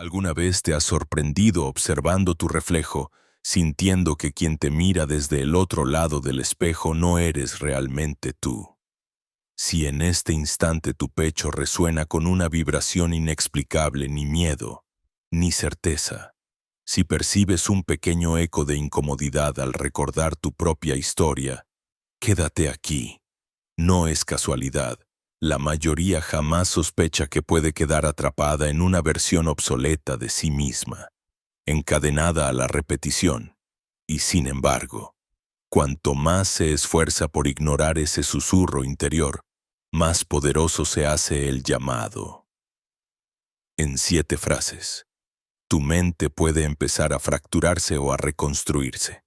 ¿Alguna vez te has sorprendido observando tu reflejo, sintiendo que quien te mira desde el otro lado del espejo no eres realmente tú? Si en este instante tu pecho resuena con una vibración inexplicable, ni miedo, ni certeza, si percibes un pequeño eco de incomodidad al recordar tu propia historia, quédate aquí. No es casualidad. La mayoría jamás sospecha que puede quedar atrapada en una versión obsoleta de sí misma, encadenada a la repetición. Y sin embargo, cuanto más se esfuerza por ignorar ese susurro interior, más poderoso se hace el llamado. En 7 frases, tu mente puede empezar a fracturarse o a reconstruirse.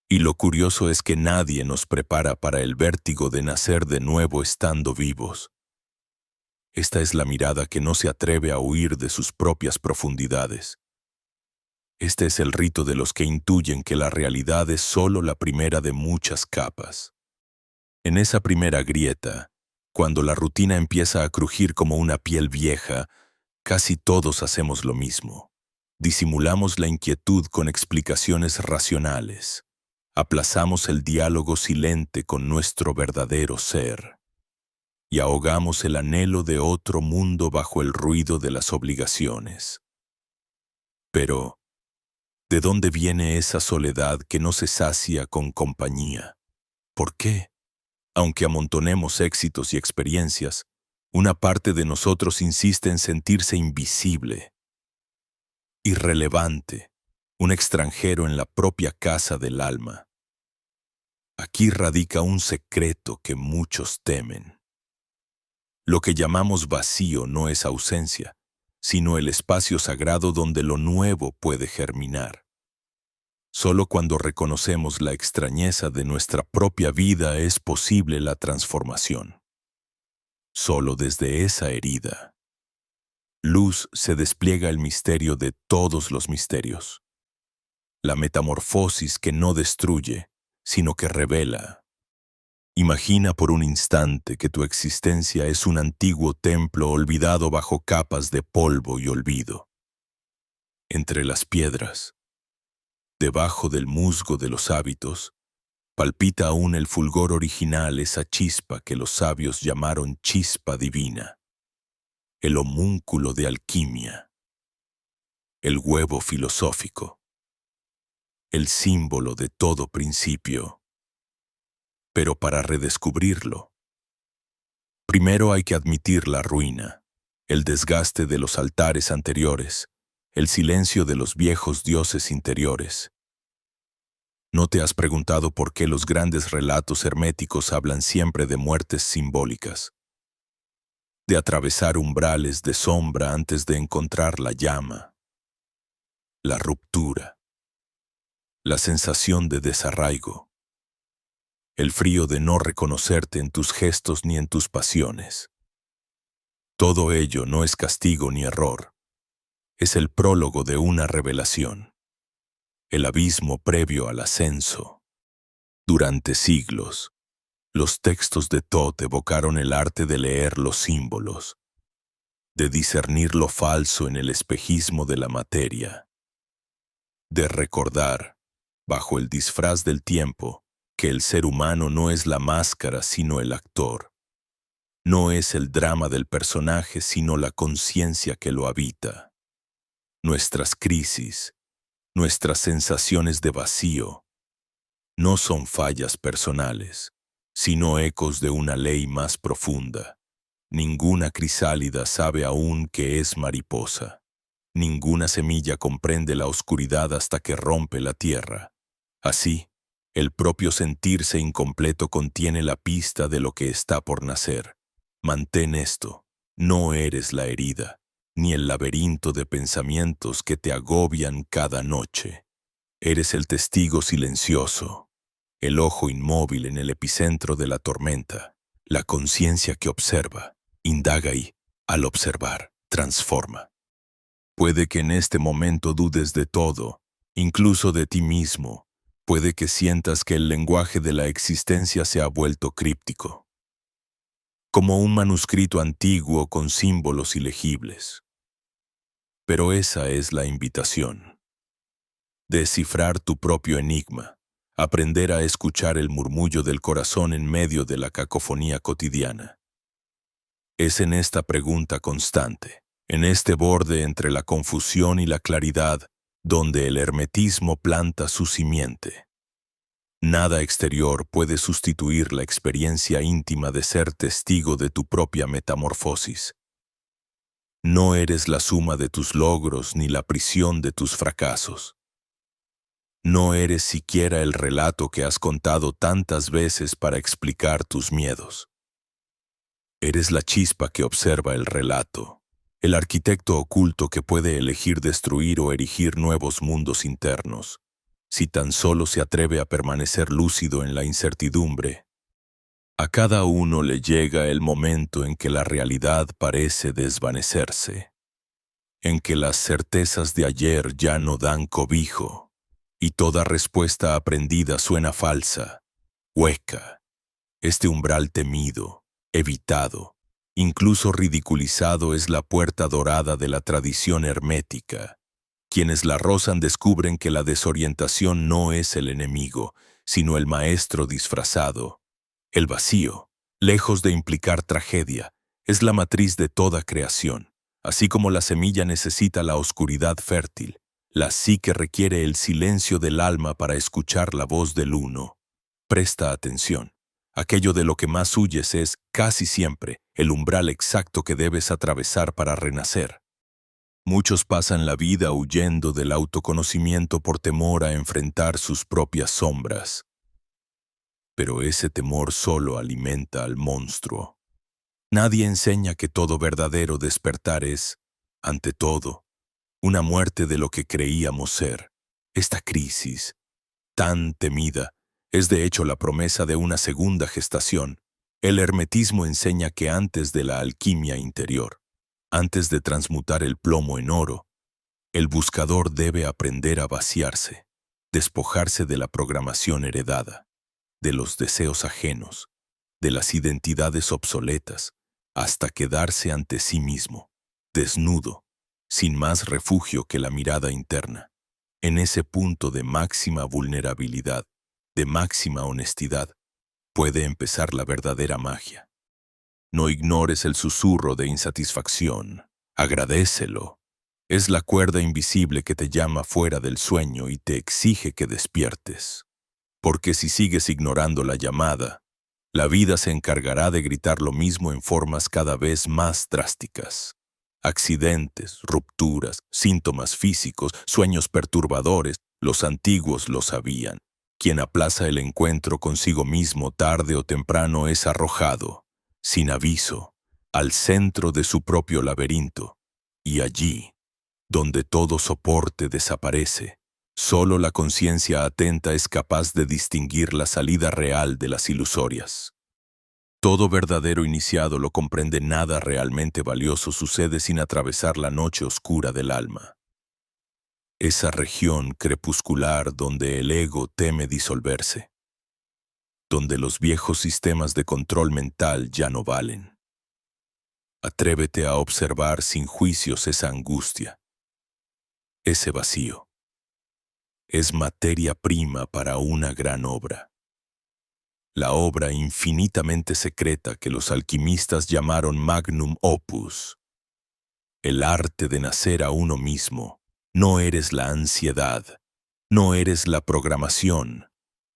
Y lo curioso es que nadie nos prepara para el vértigo de nacer de nuevo estando vivos. Esta es la mirada que no se atreve a huir de sus propias profundidades. Este es el rito de los que intuyen que la realidad es solo la primera de muchas capas. En esa primera grieta, cuando la rutina empieza a crujir como una piel vieja, casi todos hacemos lo mismo. Disimulamos la inquietud con explicaciones racionales. Aplazamos el diálogo silente con nuestro verdadero ser. Y ahogamos el anhelo de otro mundo bajo el ruido de las obligaciones. Pero, ¿de dónde viene esa soledad que no se sacia con compañía? ¿Por qué? Aunque amontonemos éxitos y experiencias, una parte de nosotros insiste en sentirse invisible, irrelevante, un extranjero en la propia casa del alma. Aquí radica un secreto que muchos temen. Lo que llamamos vacío no es ausencia, sino el espacio sagrado donde lo nuevo puede germinar. Solo cuando reconocemos la extrañeza de nuestra propia vida es posible la transformación. Solo desde esa herida, luz se despliega el misterio de todos los misterios. La metamorfosis que no destruye, sino que revela. Imagina por un instante que tu existencia es un antiguo templo olvidado bajo capas de polvo y olvido. Entre las piedras, debajo del musgo de los hábitos, palpita aún el fulgor original, esa chispa que los sabios llamaron chispa divina, el homúnculo de alquimia, el huevo filosófico, el símbolo de todo principio. Pero para redescubrirlo, primero hay que admitir la ruina, el desgaste de los altares anteriores, el silencio de los viejos dioses interiores. ¿No te has preguntado por qué los grandes relatos herméticos hablan siempre de muertes simbólicas? De atravesar umbrales de sombra antes de encontrar la llama, la ruptura, la sensación de desarraigo, el frío de no reconocerte en tus gestos ni en tus pasiones. Todo ello no es castigo ni error, es el prólogo de una revelación, el abismo previo al ascenso. Durante siglos, los textos de Thoth evocaron el arte de leer los símbolos, de discernir lo falso en el espejismo de la materia, de recordar, bajo el disfraz del tiempo, que el ser humano no es la máscara sino el actor. No es el drama del personaje sino la conciencia que lo habita. Nuestras crisis, nuestras sensaciones de vacío, no son fallas personales, sino ecos de una ley más profunda. Ninguna crisálida sabe aún que es mariposa. Ninguna semilla comprende la oscuridad hasta que rompe la tierra. Así, el propio sentirse incompleto contiene la pista de lo que está por nacer. Mantén esto, no eres la herida, ni el laberinto de pensamientos que te agobian cada noche. Eres el testigo silencioso, el ojo inmóvil en el epicentro de la tormenta, la conciencia que observa, indaga y, al observar, transforma. Puede que en este momento dudes de todo, incluso de ti mismo. Puede que sientas que el lenguaje de la existencia se ha vuelto críptico, como un manuscrito antiguo con símbolos ilegibles. Pero esa es la invitación. Descifrar tu propio enigma, aprender a escuchar el murmullo del corazón en medio de la cacofonía cotidiana. Es en esta pregunta constante, en este borde entre la confusión y la claridad, donde el hermetismo planta su simiente. Nada exterior puede sustituir la experiencia íntima de ser testigo de tu propia metamorfosis. No eres la suma de tus logros ni la prisión de tus fracasos. No eres siquiera el relato que has contado tantas veces para explicar tus miedos. Eres la chispa que observa el relato, el arquitecto oculto que puede elegir destruir o erigir nuevos mundos internos, si tan solo se atreve a permanecer lúcido en la incertidumbre. A cada uno le llega el momento en que la realidad parece desvanecerse, en que las certezas de ayer ya no dan cobijo, y toda respuesta aprendida suena falsa, hueca. Este umbral temido, evitado, incluso ridiculizado es la puerta dorada de la tradición hermética. Quienes la rozan descubren que la desorientación no es el enemigo, sino el maestro disfrazado. El vacío, lejos de implicar tragedia, es la matriz de toda creación. Así como la semilla necesita la oscuridad fértil, la psique requiere el silencio del alma para escuchar la voz del uno. Presta atención. Aquello de lo que más huyes es, casi siempre, el umbral exacto que debes atravesar para renacer. Muchos pasan la vida huyendo del autoconocimiento por temor a enfrentar sus propias sombras. Pero ese temor solo alimenta al monstruo. Nadie enseña que todo verdadero despertar es, ante todo, una muerte de lo que creíamos ser. Esta crisis, tan temida, es de hecho la promesa de una segunda gestación. El hermetismo enseña que antes de la alquimia interior, antes de transmutar el plomo en oro, el buscador debe aprender a vaciarse, despojarse de la programación heredada, de los deseos ajenos, de las identidades obsoletas, hasta quedarse ante sí mismo, desnudo, sin más refugio que la mirada interna. En ese punto de máxima vulnerabilidad, de máxima honestidad, puede empezar la verdadera magia. No ignores el susurro de insatisfacción, agradécelo. Es la cuerda invisible que te llama fuera del sueño y te exige que despiertes. Porque si sigues ignorando la llamada, la vida se encargará de gritar lo mismo en formas cada vez más drásticas. Accidentes, rupturas, síntomas físicos, sueños perturbadores, los antiguos lo sabían. Quien aplaza el encuentro consigo mismo tarde o temprano es arrojado, sin aviso, al centro de su propio laberinto. Y allí, donde todo soporte desaparece, solo la conciencia atenta es capaz de distinguir la salida real de las ilusorias. Todo verdadero iniciado lo comprende. Nada realmente valioso sucede sin atravesar la noche oscura del alma. Esa región crepuscular donde el ego teme disolverse, donde los viejos sistemas de control mental ya no valen. Atrévete a observar sin juicios esa angustia, ese vacío. Es materia prima para una gran obra. La obra infinitamente secreta que los alquimistas llamaron magnum opus. El arte de nacer a uno mismo. No eres la ansiedad, no eres la programación,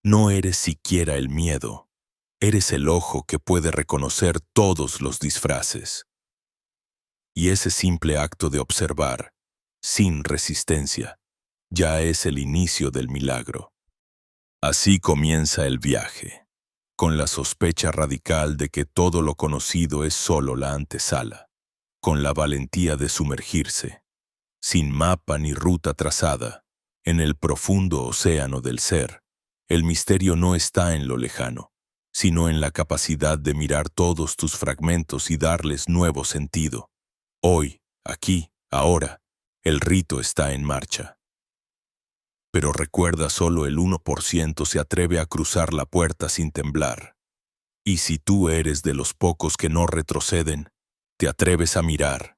no eres siquiera el miedo. Eres el ojo que puede reconocer todos los disfraces. Y ese simple acto de observar, sin resistencia, ya es el inicio del milagro. Así comienza el viaje, con la sospecha radical de que todo lo conocido es solo la antesala, con la valentía de sumergirse, sin mapa ni ruta trazada, en el profundo océano del ser. El misterio no está en lo lejano, sino en la capacidad de mirar todos tus fragmentos y darles nuevo sentido. Hoy, aquí, ahora, el rito está en marcha. Pero recuerda, solo el 1% se atreve a cruzar la puerta sin temblar. Y si tú eres de los pocos que no retroceden, te atreves a mirar,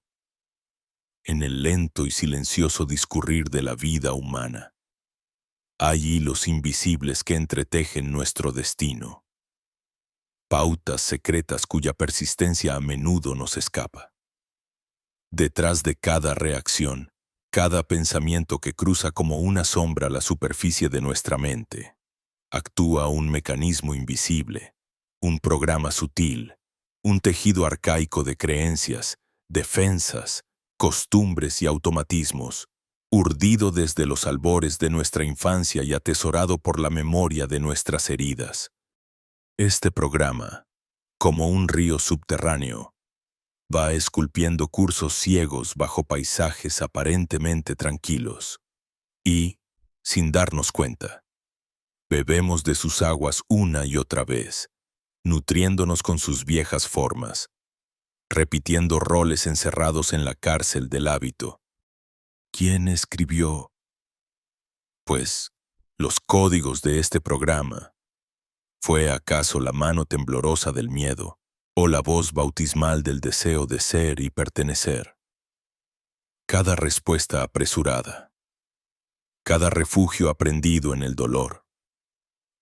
en el lento y silencioso discurrir de la vida humana. Hay hilos invisibles que entretejen nuestro destino, pautas secretas cuya persistencia a menudo nos escapa. Detrás de cada reacción, cada pensamiento que cruza como una sombra la superficie de nuestra mente, actúa un mecanismo invisible, un programa sutil, un tejido arcaico de creencias, defensas, costumbres y automatismos, urdido desde los albores de nuestra infancia y atesorado por la memoria de nuestras heridas. Este programa, como un río subterráneo, va esculpiendo cursos ciegos bajo paisajes aparentemente tranquilos y, sin darnos cuenta, bebemos de sus aguas una y otra vez, nutriéndonos con sus viejas formas, repitiendo roles encerrados en la cárcel del hábito. ¿Quién escribió? Pues, los códigos de este programa. ¿Fue acaso la mano temblorosa del miedo o la voz bautismal del deseo de ser y pertenecer? Cada respuesta apresurada, cada refugio aprendido en el dolor,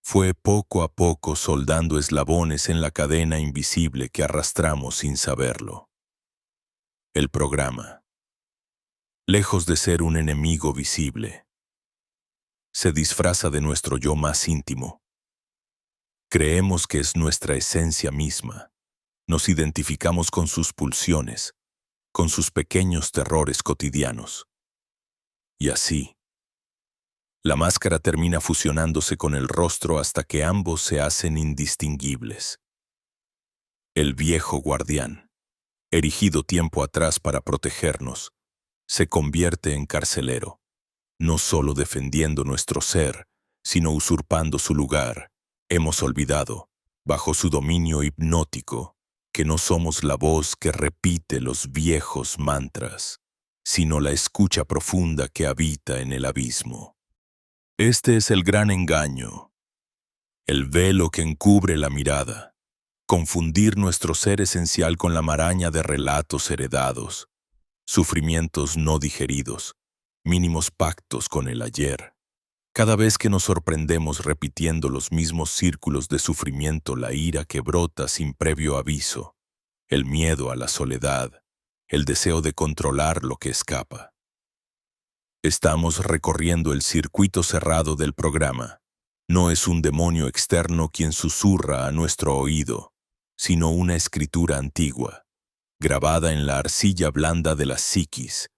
fue poco a poco soldando eslabones en la cadena invisible que arrastramos sin saberlo. El programa, lejos de ser un enemigo visible, se disfraza de nuestro yo más íntimo. Creemos que es nuestra esencia misma. Nos identificamos con sus pulsiones, con sus pequeños terrores cotidianos. Y así, la máscara termina fusionándose con el rostro hasta que ambos se hacen indistinguibles. El viejo guardián, erigido tiempo atrás para protegernos, se convierte en carcelero, no solo defendiendo nuestro ser, sino usurpando su lugar. Hemos olvidado, bajo su dominio hipnótico, que no somos la voz que repite los viejos mantras, sino la escucha profunda que habita en el abismo. Este es el gran engaño, el velo que encubre la mirada, confundir nuestro ser esencial con la maraña de relatos heredados, sufrimientos no digeridos, mínimos pactos con el ayer. Cada vez que nos sorprendemos repitiendo los mismos círculos de sufrimiento, la ira que brota sin previo aviso, el miedo a la soledad, el deseo de controlar lo que escapa. Estamos recorriendo el circuito cerrado del programa. No es un demonio externo quien susurra a nuestro oído, sino una escritura antigua, grabada en la arcilla blanda de la psiquis,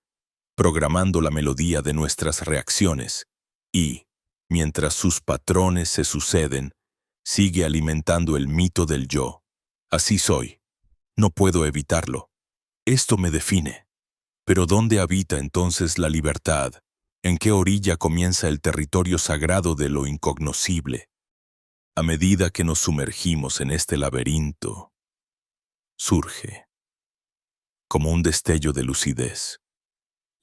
programando la melodía de nuestras reacciones y, mientras sus patrones se suceden, sigue alimentando el mito del yo. Así soy. No puedo evitarlo. Esto me define. Pero ¿dónde habita entonces la libertad? ¿En qué orilla comienza el territorio sagrado de lo incognoscible? A medida que nos sumergimos en este laberinto, surge, como un destello de lucidez,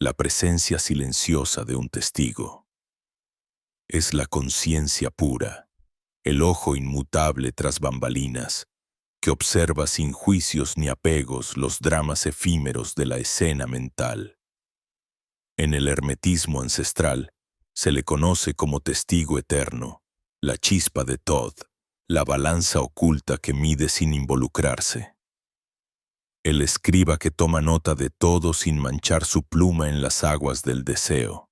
la presencia silenciosa de un testigo. Es la conciencia pura, el ojo inmutable tras bambalinas, que observa sin juicios ni apegos los dramas efímeros de la escena mental. En el hermetismo ancestral se le conoce como testigo eterno, la chispa de Thoth, la balanza oculta que mide sin involucrarse. El escriba que toma nota de todo sin manchar su pluma en las aguas del deseo.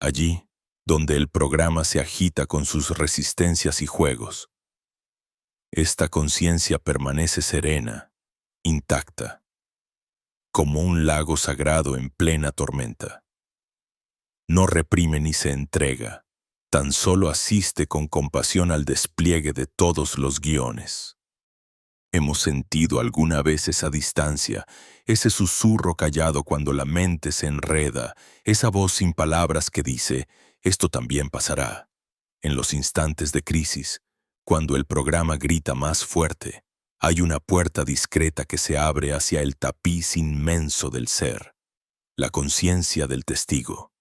Allí, donde el programa se agita con sus resistencias y juegos, esta conciencia permanece serena, intacta, como un lago sagrado en plena tormenta. No reprime ni se entrega, tan solo asiste con compasión al despliegue de todos los guiones. ¿Hemos sentido alguna vez esa distancia, ese susurro callado cuando la mente se enreda, esa voz sin palabras que dice, esto también pasará? En los instantes de crisis, cuando el programa grita más fuerte, hay una puerta discreta que se abre hacia el tapiz inmenso del ser, la conciencia del testigo.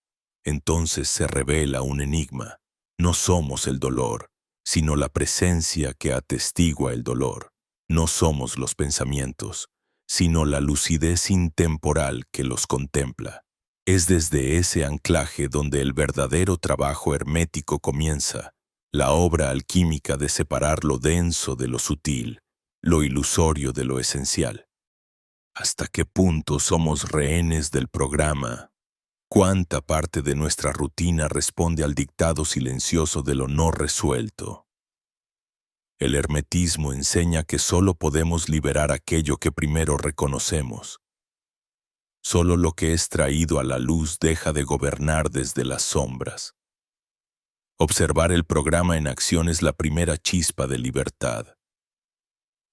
Entonces se revela un enigma. No somos el dolor, sino la presencia que atestigua el dolor. No somos los pensamientos, sino la lucidez intemporal que los contempla. Es desde ese anclaje donde el verdadero trabajo hermético comienza, la obra alquímica de separar lo denso de lo sutil, lo ilusorio de lo esencial. ¿Hasta qué punto somos rehenes del programa? ¿Cuánta parte de nuestra rutina responde al dictado silencioso de lo no resuelto? El hermetismo enseña que solo podemos liberar aquello que primero reconocemos. Solo lo que es traído a la luz deja de gobernar desde las sombras. Observar el programa en acción es la primera chispa de libertad.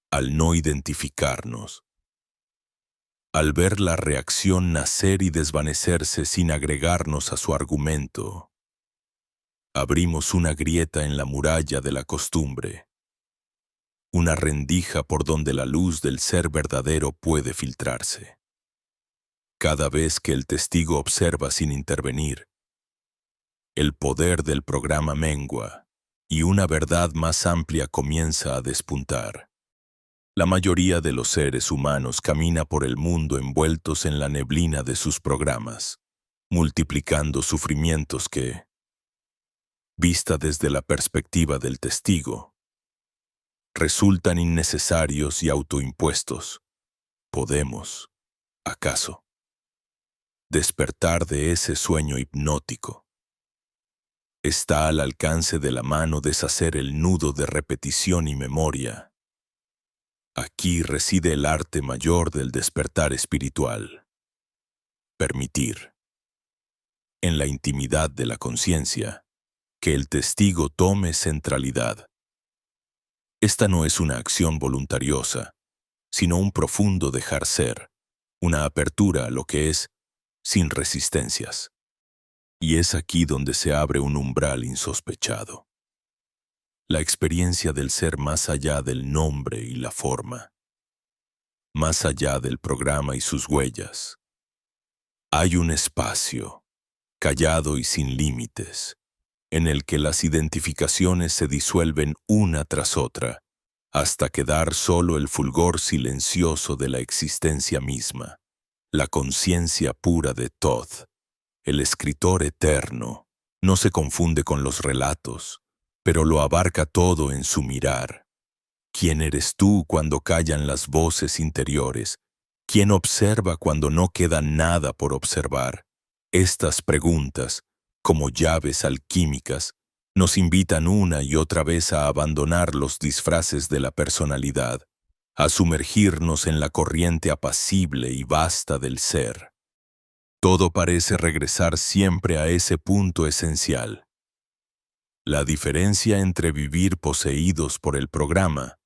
Al no identificarnos, al ver la reacción nacer y desvanecerse sin agregarnos a su argumento, abrimos una grieta en la muralla de la costumbre, una rendija por donde la luz del ser verdadero puede filtrarse. Cada vez que el testigo observa sin intervenir, el poder del programa mengua y una verdad más amplia comienza a despuntar. La mayoría de los seres humanos camina por el mundo envueltos en la neblina de sus programas, multiplicando sufrimientos que, vista desde la perspectiva del testigo, resultan innecesarios y autoimpuestos. ¿Podemos, acaso, despertar de ese sueño hipnótico? Está al alcance de la mano deshacer el nudo de repetición y memoria. Aquí reside el arte mayor del despertar espiritual. Permitir, en la intimidad de la conciencia, que el testigo tome centralidad. Esta no es una acción voluntariosa, sino un profundo dejar ser, una apertura a lo que es, sin resistencias. Y es aquí donde se abre un umbral insospechado. La experiencia del ser más allá del nombre y la forma, más allá del programa y sus huellas. Hay un espacio, callado y sin límites, en el que las identificaciones se disuelven una tras otra, hasta quedar solo el fulgor silencioso de la existencia misma, la conciencia pura de Thoth. El escritor eterno no se confunde con los relatos, pero lo abarca todo en su mirar. ¿Quién eres tú cuando callan las voces interiores? ¿Quién observa cuando no queda nada por observar? Estas preguntas, como llaves alquímicas, nos invitan una y otra vez a abandonar los disfraces de la personalidad, a sumergirnos en la corriente apacible y vasta del ser. Todo parece regresar siempre a ese punto esencial. La diferencia entre vivir poseídos por el programa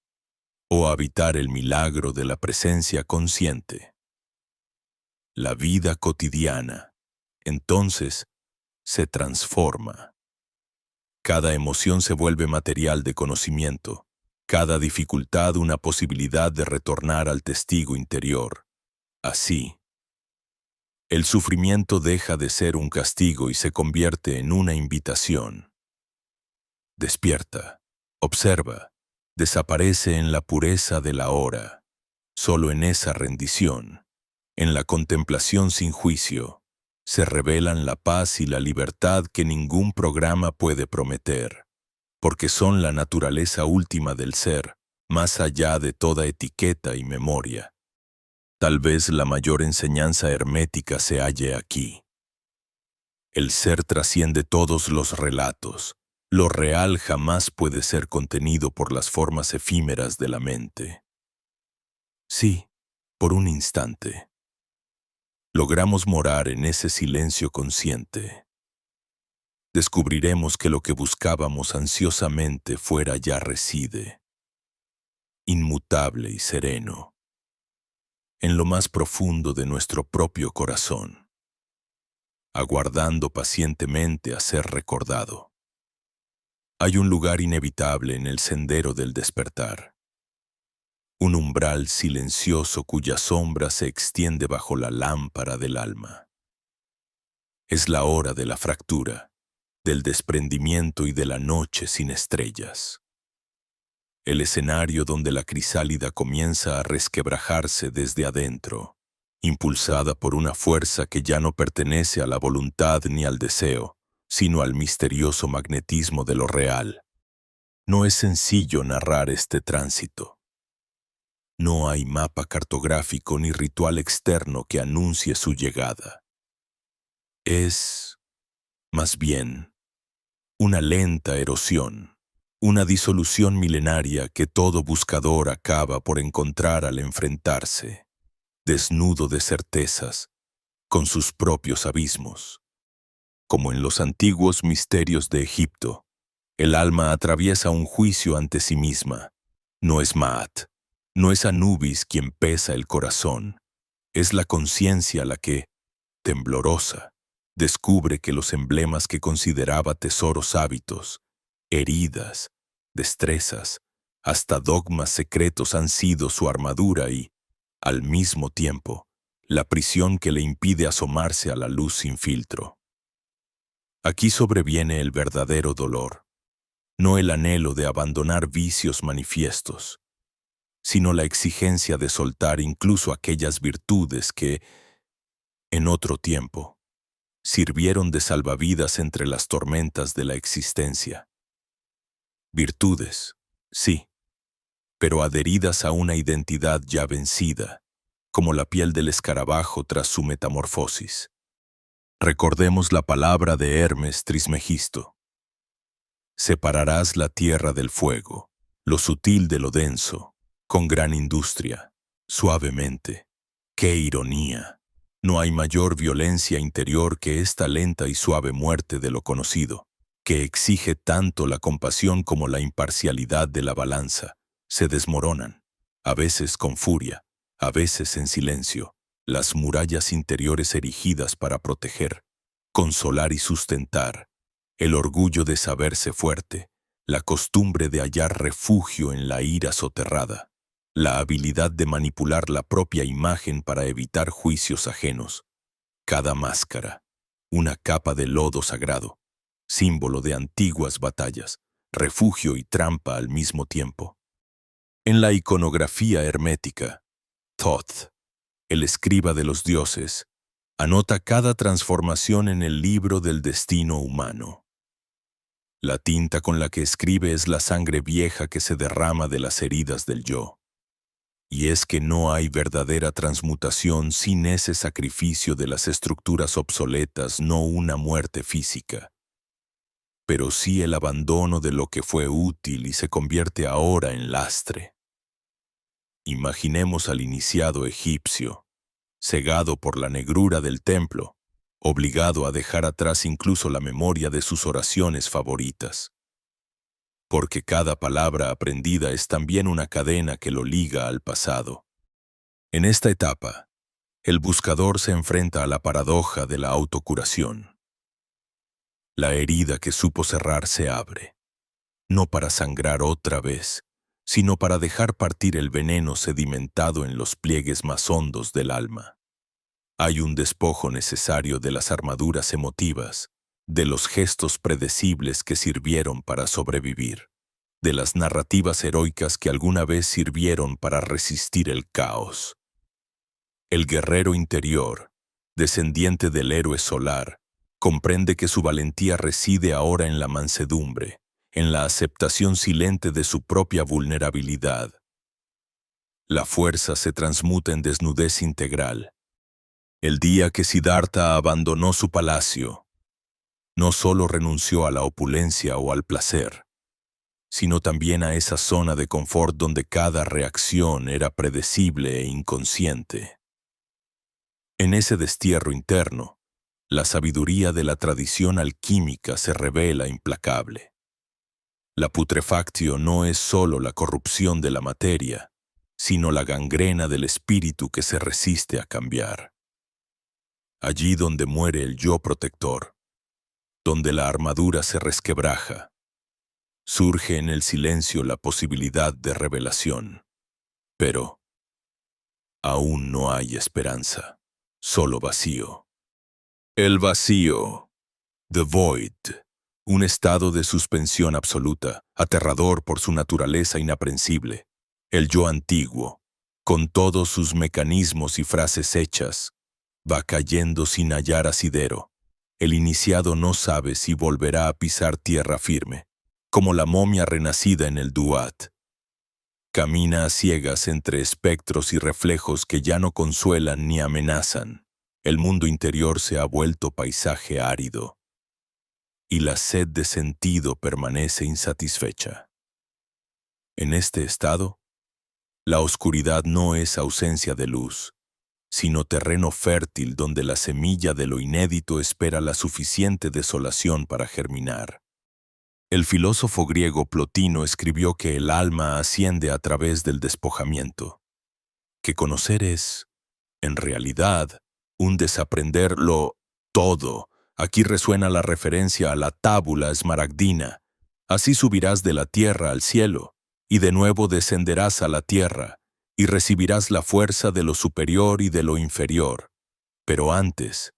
o habitar el milagro de la presencia consciente. La vida cotidiana, entonces, se transforma. Cada emoción se vuelve material de conocimiento, cada dificultad una posibilidad de retornar al testigo interior. Así, el sufrimiento deja de ser un castigo y se convierte en una invitación. Despierta, observa, desaparece en la pureza de la hora. Solo en esa rendición, en la contemplación sin juicio, se revelan la paz y la libertad que ningún programa puede prometer, porque son la naturaleza última del ser, más allá de toda etiqueta y memoria. Tal vez la mayor enseñanza hermética se halle aquí. El ser trasciende todos los relatos. Lo real jamás puede ser contenido por las formas efímeras de la mente. Sí, por un instante. Logramos morar en ese silencio consciente. Descubriremos que lo que buscábamos ansiosamente fuera ya reside, inmutable y sereno, en lo más profundo de nuestro propio corazón, aguardando pacientemente a ser recordado. Hay un lugar inevitable en el sendero del despertar, un umbral silencioso cuya sombra se extiende bajo la lámpara del alma. Es la hora de la fractura, del desprendimiento y de la noche sin estrellas. el escenario donde la crisálida comienza a resquebrajarse desde adentro, impulsada por una fuerza que ya no pertenece a la voluntad ni al deseo, sino al misterioso magnetismo de lo real. No es sencillo narrar este tránsito. No hay mapa cartográfico ni ritual externo que anuncie su llegada. Es, más bien, una lenta erosión, una disolución milenaria que todo buscador acaba por encontrar al enfrentarse, desnudo de certezas, con sus propios abismos. Como en los antiguos misterios de Egipto, el alma atraviesa un juicio ante sí misma. No es Maat, no es Anubis quien pesa el corazón, es la conciencia la que, temblorosa, descubre que los emblemas que consideraba tesoros hábitos, heridas, destrezas, hasta dogmas secretos han sido su armadura y, al mismo tiempo, la prisión que le impide asomarse a la luz sin filtro. Aquí sobreviene el verdadero dolor, no el anhelo de abandonar vicios manifiestos, sino la exigencia de soltar incluso aquellas virtudes que, en otro tiempo, sirvieron de salvavidas entre las tormentas de la existencia. Virtudes, sí, pero adheridas a una identidad ya vencida, como la piel del escarabajo tras su metamorfosis. Recordemos la palabra de Hermes Trismegisto. Separarás la tierra del fuego, lo sutil de lo denso, con gran industria, suavemente. ¡Qué ironía! No hay mayor violencia interior que esta lenta y suave muerte de lo conocido, que exige tanto la compasión como la imparcialidad de la balanza. Se desmoronan, a veces con furia, a veces en silencio, las murallas interiores erigidas para proteger, consolar y sustentar, el orgullo de saberse fuerte, la costumbre de hallar refugio en la ira soterrada, la habilidad de manipular la propia imagen para evitar juicios ajenos. Cada máscara, una capa de lodo sagrado, símbolo de antiguas batallas, refugio y trampa al mismo tiempo. En la iconografía hermética, Thoth, el escriba de los dioses, anota cada transformación en el libro del destino humano. La tinta con la que escribe es la sangre vieja que se derrama de las heridas del yo. Y es que no hay verdadera transmutación sin ese sacrificio de las estructuras obsoletas, no una muerte física, pero sí el abandono de lo que fue útil y se convierte ahora en lastre. Imaginemos al iniciado egipcio, cegado por la negrura del templo, obligado a dejar atrás incluso la memoria de sus oraciones favoritas. Porque cada palabra aprendida es también una cadena que lo liga al pasado. En esta etapa, el buscador se enfrenta a la paradoja de la autocuración. La herida que supo cerrar se abre, no para sangrar otra vez, sino para dejar partir el veneno sedimentado en los pliegues más hondos del alma. Hay un despojo necesario de las armaduras emotivas, de los gestos predecibles que sirvieron para sobrevivir, de las narrativas heroicas que alguna vez sirvieron para resistir el caos. El guerrero interior, descendiente del héroe solar, comprende que su valentía reside ahora en la mansedumbre, en la aceptación silente de su propia vulnerabilidad. La fuerza se transmuta en desnudez integral. El día que Siddhartha abandonó su palacio, no solo renunció a la opulencia o al placer, sino también a esa zona de confort donde cada reacción era predecible e inconsciente. En ese destierro interno, la sabiduría de la tradición alquímica se revela implacable. La putrefactio no es solo la corrupción de la materia, sino la gangrena del espíritu que se resiste a cambiar. Allí donde muere el yo protector, donde la armadura se resquebraja, surge en el silencio la posibilidad de revelación. Pero aún no hay esperanza, solo vacío. El vacío, the void, Un estado de suspensión absoluta, aterrador por su naturaleza inaprensible. El yo antiguo, con todos sus mecanismos y frases hechas, va cayendo sin hallar asidero. El iniciado no sabe si volverá a pisar tierra firme, como la momia renacida en el Duat. Camina a ciegas entre espectros y reflejos que ya no consuelan ni amenazan. El mundo interior se ha vuelto paisaje árido, y la sed de sentido permanece insatisfecha. En este estado, la oscuridad no es ausencia de luz, sino terreno fértil donde la semilla de lo inédito espera la suficiente desolación para germinar. El filósofo griego Plotino escribió que el alma asciende a través del despojamiento, que conocer es, en realidad, un desaprender lo todo. Aquí resuena la referencia a la tábula esmaragdina. Así subirás de la tierra al cielo, y de nuevo descenderás a la tierra, y recibirás la fuerza de lo superior y de lo inferior. Pero antes,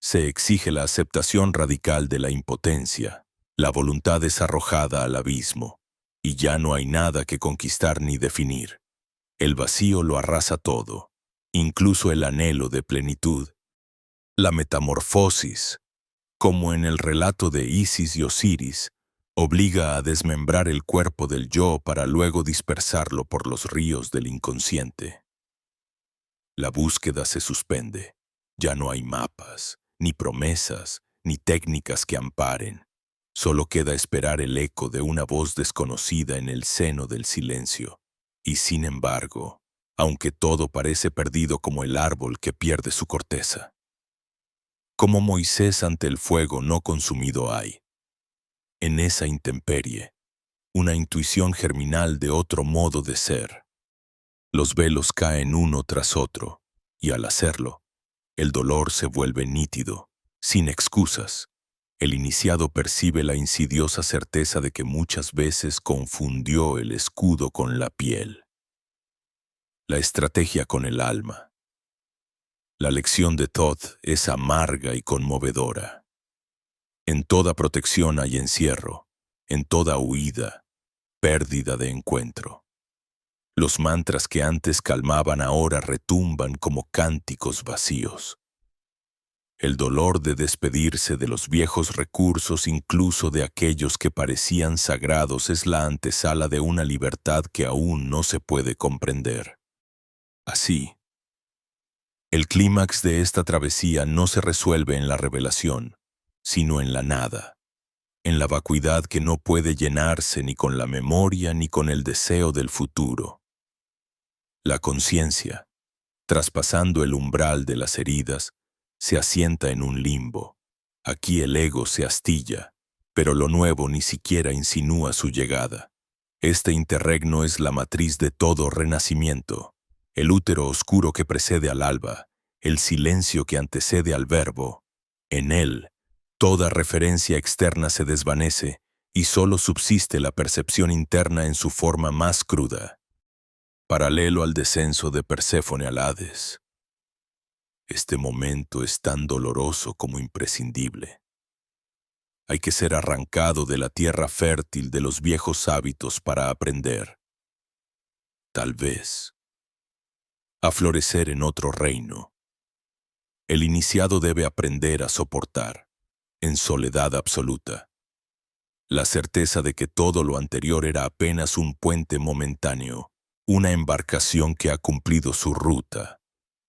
se exige la aceptación radical de la impotencia. La voluntad es arrojada al abismo, y ya no hay nada que conquistar ni definir. El vacío lo arrasa todo, incluso el anhelo de plenitud. La metamorfosis, como en el relato de Isis y Osiris, obliga a desmembrar el cuerpo del yo para luego dispersarlo por los ríos del inconsciente. La búsqueda se suspende. Ya no hay mapas, ni promesas, ni técnicas que amparen. Solo queda esperar el eco de una voz desconocida en el seno del silencio. Y sin embargo, aunque todo parece perdido como el árbol que pierde su corteza, como Moisés ante el fuego no consumido hay, en esa intemperie, una intuición germinal de otro modo de ser. Los velos caen uno tras otro, y al hacerlo, el dolor se vuelve nítido, sin excusas. El iniciado percibe la insidiosa certeza de que muchas veces confundió el escudo con la piel. La estrategia con el alma. La lección de Thoth es amarga y conmovedora. En toda protección hay encierro, en toda huida, pérdida de encuentro. Los mantras que antes calmaban ahora retumban como cánticos vacíos. El dolor de despedirse de los viejos recursos, incluso de aquellos que parecían sagrados, es la antesala de una libertad que aún no se puede comprender. Así, el clímax de esta travesía no se resuelve en la revelación, sino en la nada, en la vacuidad que no puede llenarse ni con la memoria ni con el deseo del futuro. La conciencia, traspasando el umbral de las heridas, se asienta en un limbo. Aquí el ego se astilla, pero lo nuevo ni siquiera insinúa su llegada. Este interregno es la matriz de todo renacimiento, el útero oscuro que precede al alba, el silencio que antecede al verbo. En él, toda referencia externa se desvanece y solo subsiste la percepción interna en su forma más cruda, paralelo al descenso de Perséfone al Hades. Este momento es tan doloroso como imprescindible. Hay que ser arrancado de la tierra fértil de los viejos hábitos para aprender, tal vez, a florecer en otro reino. El iniciado debe aprender a soportar, en soledad absoluta, la certeza de que todo lo anterior era apenas un puente momentáneo, una embarcación que ha cumplido su ruta.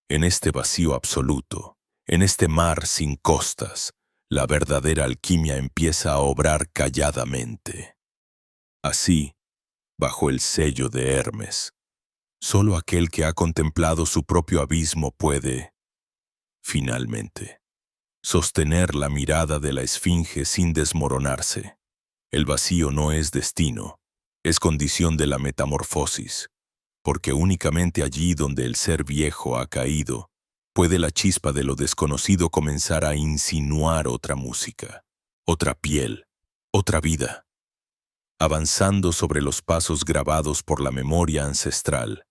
En este vacío absoluto, en este mar sin costas, la verdadera alquimia empieza a obrar calladamente. Así, bajo el sello de Hermes, solo aquel que ha contemplado su propio abismo puede, finalmente, sostener la mirada de la esfinge sin desmoronarse. El vacío no es destino, es condición de la metamorfosis, porque únicamente allí donde el ser viejo ha caído, puede la chispa de lo desconocido comenzar a insinuar otra música, otra piel, otra vida. Avanzando sobre los pasos grabados por la memoria ancestral,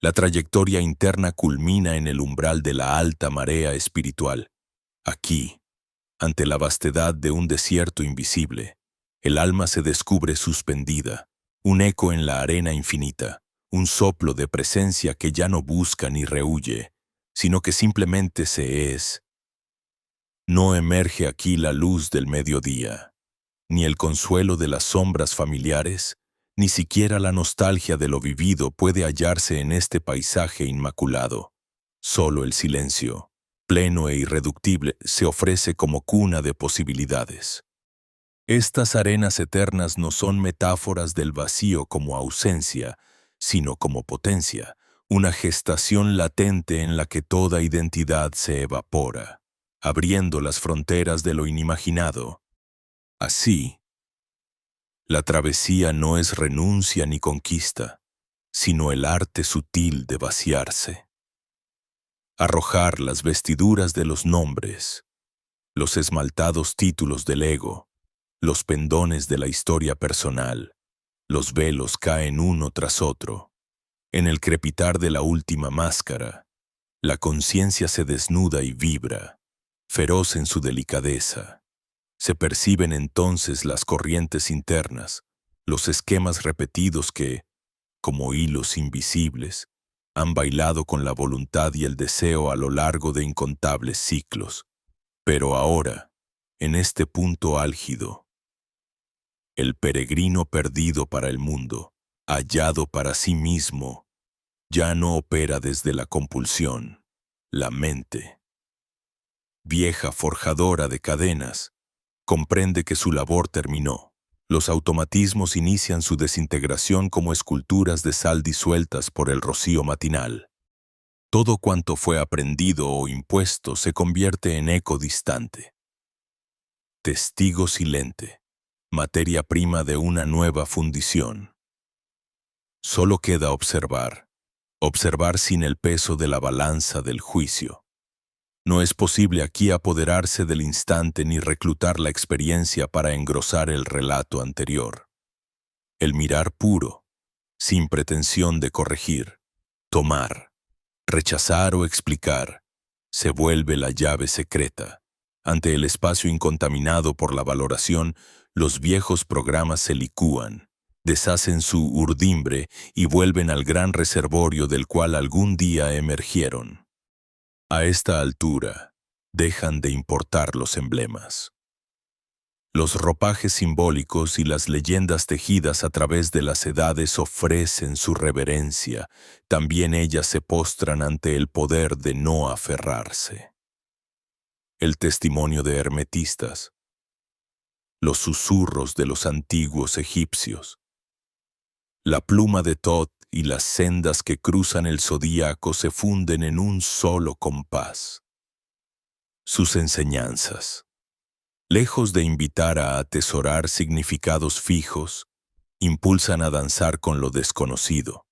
la trayectoria interna culmina en el umbral de la alta marea espiritual. Aquí, Ante la vastedad de un desierto invisible, el alma se descubre suspendida, un eco en la arena infinita, un soplo de presencia que ya no busca ni rehuye, sino que simplemente se es. No emerge aquí la luz del mediodía, ni el consuelo de las sombras familiares, ni siquiera la nostalgia de lo vivido puede hallarse en este paisaje inmaculado. Solo el silencio, pleno e irreductible, se ofrece como cuna de posibilidades. Estas arenas eternas no son metáforas del vacío como ausencia, sino como potencia, una gestación latente en la que toda identidad se evapora, abriendo las fronteras de lo inimaginado. Así, la travesía no es renuncia ni conquista, sino el arte sutil de vaciarse. Arrojar las vestiduras de los nombres, los esmaltados títulos del ego, los pendones de la historia personal, los velos caen uno tras otro. En el crepitar de la última máscara, la conciencia se desnuda y vibra, feroz en su delicadeza. Se perciben entonces las corrientes internas, los esquemas repetidos que, como hilos invisibles, han bailado con la voluntad y el deseo a lo largo de incontables ciclos. Pero ahora, en este punto álgido, el peregrino perdido para el mundo, hallado para sí mismo, ya no opera desde la compulsión, la mente. Vieja forjadora de cadenas, comprende que su labor terminó. Los automatismos inician su desintegración como esculturas de sal disueltas por el rocío matinal. Todo cuanto fue aprendido o impuesto se convierte en eco distante. Testigo silente, materia prima de una nueva fundición. Solo queda observar, observar sin el peso de la balanza del juicio. No es posible aquí apoderarse del instante ni reclutar la experiencia para engrosar el relato anterior. El mirar puro, sin pretensión de corregir, tomar, rechazar o explicar, se vuelve la llave secreta. Ante el espacio incontaminado por la valoración, los viejos programas se licúan, deshacen su urdimbre y vuelven al gran reservorio del cual algún día emergieron. A esta altura, dejan de importar los emblemas. Los ropajes simbólicos y las leyendas tejidas a través de las edades ofrecen su reverencia. También ellas se postran ante el poder de no aferrarse. El testimonio de hermetistas, los susurros de los antiguos egipcios, la pluma de Thoth y las sendas que cruzan el zodíaco se funden en un solo compás. Sus enseñanzas, lejos de invitar a atesorar significados fijos, impulsan a danzar con lo desconocido,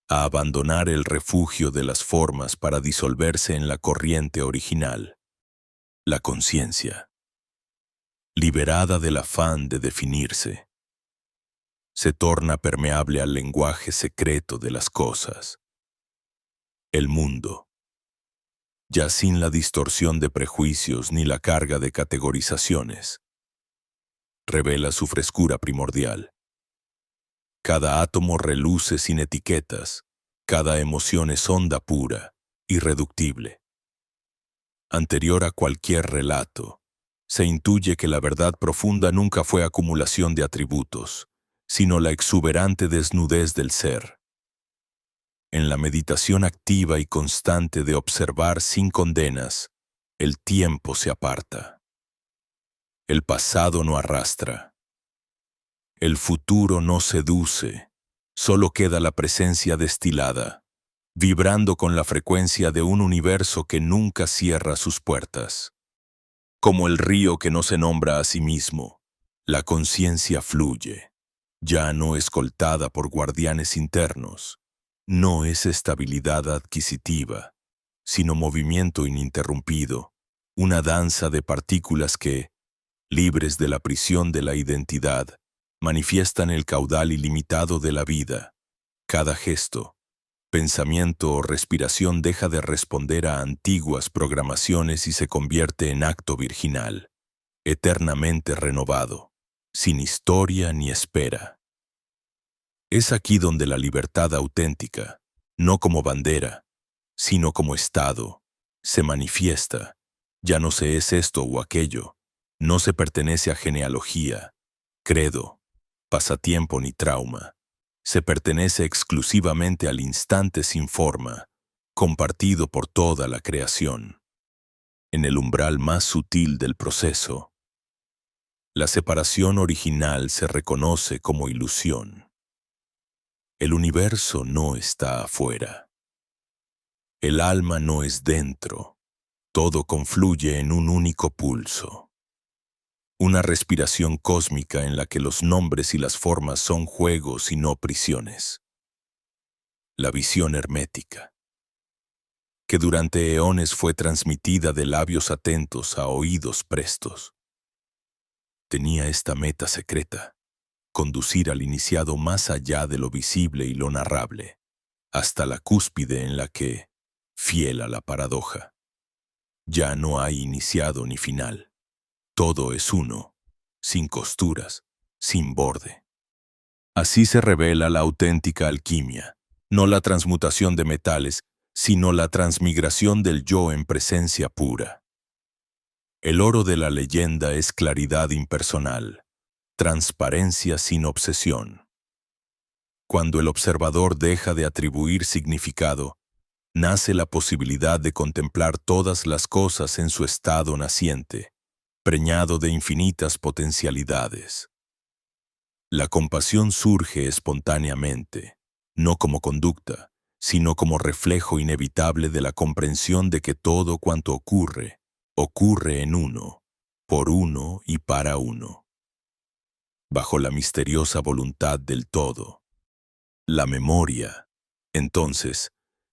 a abandonar el refugio de las formas para disolverse en la corriente original. La conciencia, liberada del afán de definirse, se torna permeable al lenguaje secreto de las cosas. El mundo, ya sin la distorsión de prejuicios ni la carga de categorizaciones, revela su frescura primordial. Cada átomo reluce sin etiquetas, cada emoción es onda pura, irreductible. Anterior a cualquier relato, se intuye que la verdad profunda nunca fue acumulación de atributos, sino la exuberante desnudez del ser. En la meditación activa y constante de observar sin condenas, el tiempo se aparta. El pasado no arrastra. El futuro no seduce. Solo queda la presencia destilada, vibrando con la frecuencia de un universo que nunca cierra sus puertas. Como el río que no se nombra a sí mismo, la conciencia fluye, ya no escoltada por guardianes internos. No es estabilidad adquisitiva, sino movimiento ininterrumpido, una danza de partículas que, libres de la prisión de la identidad, manifiestan el caudal ilimitado de la vida. Cada gesto, pensamiento o respiración deja de responder a antiguas programaciones y se convierte en acto virginal. eternamente renovado, sin historia ni espera. Es aquí donde la libertad auténtica, no como bandera, sino como estado, se manifiesta. Ya no se es esto o aquello, no se pertenece a genealogía, credo, pasatiempo ni trauma. Se pertenece exclusivamente al instante sin forma, compartido por toda la creación. En el umbral más sutil del proceso, la separación original se reconoce como ilusión. El universo no está afuera. El alma no es dentro. Todo confluye en un único pulso. Una respiración cósmica en la que los nombres y las formas son juegos y no prisiones. La visión hermética, que durante eones fue transmitida de labios atentos a oídos prestos. Tenía esta meta secreta: conducir al iniciado más allá de lo visible y lo narrable, hasta la cúspide en la que, fiel a la paradoja, ya no hay iniciado ni final. Todo es uno, sin costuras, sin borde. Así se revela la auténtica alquimia, no la transmutación de metales, sino la transmigración del yo en presencia pura. El oro de la leyenda es claridad impersonal, transparencia sin obsesión. Cuando el observador deja de atribuir significado, nace la posibilidad de contemplar todas las cosas en su estado naciente, preñado de infinitas potencialidades. La compasión surge espontáneamente, no como conducta, sino como reflejo inevitable de la comprensión de que todo cuanto ocurre, ocurre en uno, por uno y para uno. Bajo la misteriosa voluntad del todo, la memoria, entonces,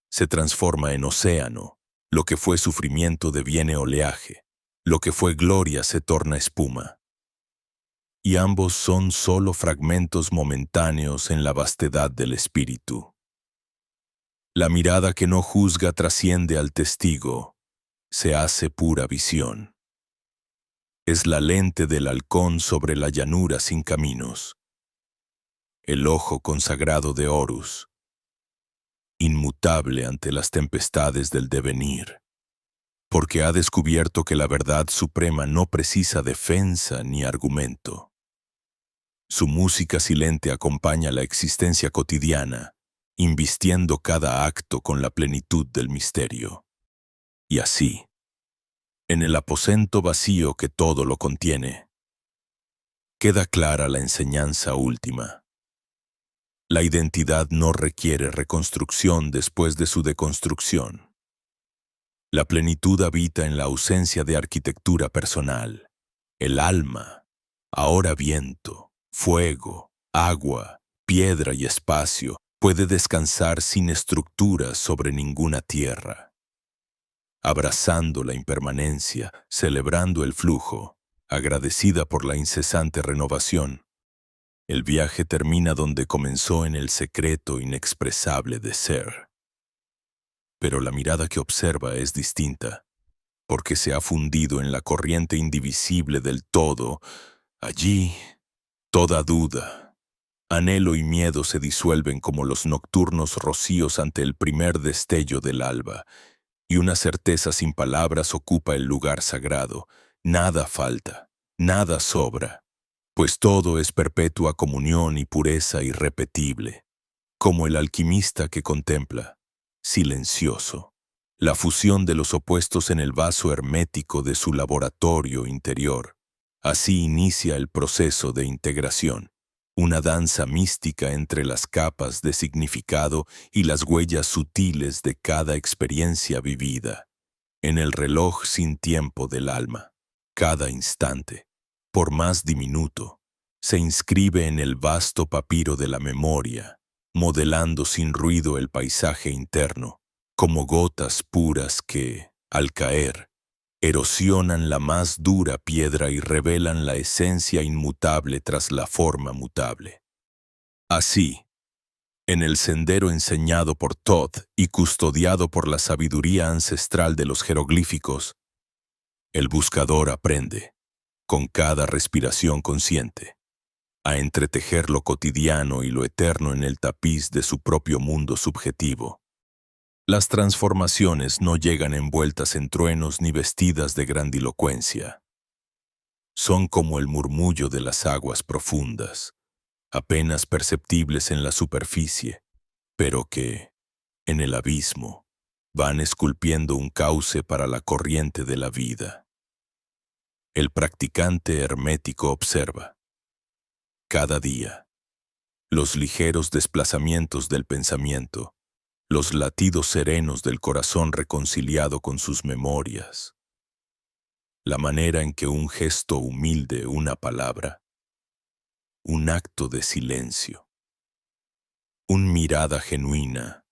se transforma en océano. Lo que fue sufrimiento deviene oleaje, lo que fue gloria se torna espuma. Y ambos son solo fragmentos momentáneos en la vastedad del espíritu. La mirada que no juzga trasciende al testigo, se hace pura visión. Es la lente del halcón sobre la llanura sin caminos. El ojo consagrado de Horus, inmutable ante las tempestades del devenir, porque ha descubierto que la verdad suprema no precisa defensa ni argumento. Su música silente acompaña la existencia cotidiana, invistiendo cada acto con la plenitud del misterio. Y así, en el aposento vacío que todo lo contiene, queda clara la enseñanza última. La identidad no requiere reconstrucción después de su deconstrucción. La plenitud habita en la ausencia de arquitectura personal. El alma, ahora viento, fuego, agua, piedra y espacio, puede descansar sin estructuras sobre ninguna tierra. Abrazando la impermanencia, celebrando el flujo, agradecida por la incesante renovación, el viaje termina donde comenzó, en el secreto inexpresable de ser. Pero la mirada que observa es distinta, porque se ha fundido en la corriente indivisible del todo. Allí, toda duda, anhelo y miedo se disuelven como los nocturnos rocíos ante el primer destello del alba, y una certeza sin palabras ocupa el lugar sagrado. Nada falta, nada sobra, pues todo es perpetua comunión y pureza irrepetible, como el alquimista que contempla, silencioso, la fusión de los opuestos en el vaso hermético de su laboratorio interior. Así inicia el proceso de integración, una danza mística entre las capas de significado y las huellas sutiles de cada experiencia vivida. En el reloj sin tiempo del alma, cada instante, por más diminuto, se inscribe en el vasto papiro de la memoria, modelando sin ruido el paisaje interno, como gotas puras que, al caer, erosionan la más dura piedra y revelan la esencia inmutable tras la forma mutable. Así, en el sendero enseñado por Thoth y custodiado por la sabiduría ancestral de los jeroglíficos, el buscador aprende, con cada respiración consciente, a entretejer lo cotidiano y lo eterno en el tapiz de su propio mundo subjetivo. Las transformaciones no llegan envueltas en truenos ni vestidas de grandilocuencia. Son como el murmullo de las aguas profundas, apenas perceptibles en la superficie, pero que, en el abismo, van esculpiendo un cauce para la corriente de la vida. El practicante hermético observa, cada día, los ligeros desplazamientos del pensamiento, los latidos serenos del corazón reconciliado con sus memorias, la manera en que un gesto humilde, una palabra, un acto de silencio, una mirada genuina,